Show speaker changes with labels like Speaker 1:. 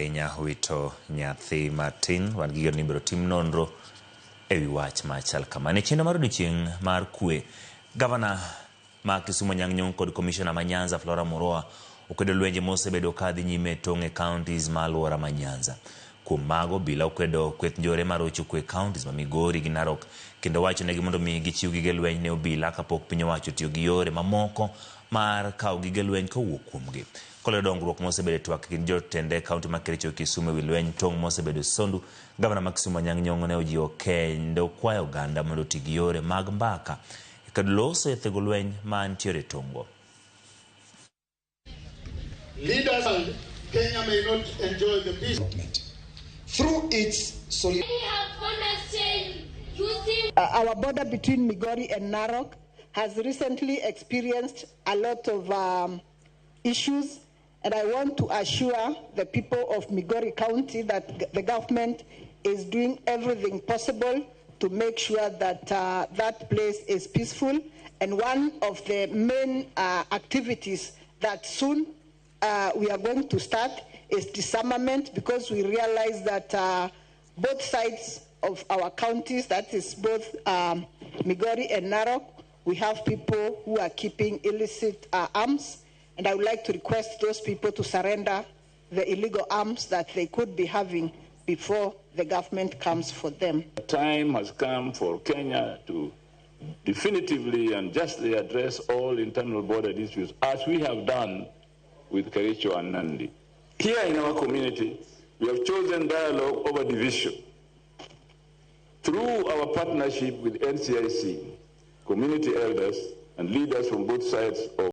Speaker 1: ahinya wito nyathi matin wan gi ni biro tim nonro ewi wach machal kama. Ne chendo mar odiochieng' mar kwe, gavana ma Kisumu Nyang' kod commissioner ma Nyanza Flora Moroa okwedo lwenje mosebedo kadhi nyime tong' e counties ma alwora ma Nyanza. Kuom mago bila okwedo kweth njore mar rocho kwe counties ma Migori gi Narok, kendo wacho negi mondo mi gichiw gige lweny ne obila kapok piny owacho tiyo gi yore mamoko mar kawo gige lweny kowuok kuomgi. Kole dongruok mosebedo twak gi jotende kaunti ma Kericho Kisumu ewi lweny tong' mosebedo sondu, gavana ma Kisumu Nyang' ne ojiwo kendo kwayo oganda mondo oti gi yore mag mbaka kod loso e thego lweny mantiere tong'go.
Speaker 2: Leaders of Kenya may not enjoy the peace
Speaker 3: through its
Speaker 4: our border between Migori and Narok has recently experienced a lot of issues, and I want to assure the people of Migori County that the government is doing everything possible to make sure that that place is peaceful. And one of the main activities that soon we are going to start is disarmament, because we realize that both sides of our counties, that is both Migori and Narok, we have people who are keeping illicit arms, and I would like to request those people to surrender the illegal arms that they could be having before the government comes for them.
Speaker 5: The time has come for Kenya to definitively and justly address all internal border issues, as we have done with Kericho and Nandi. Here in our community, we have chosen dialogue over division. Through our partnership with NCIC, community elders, and leaders from both sides of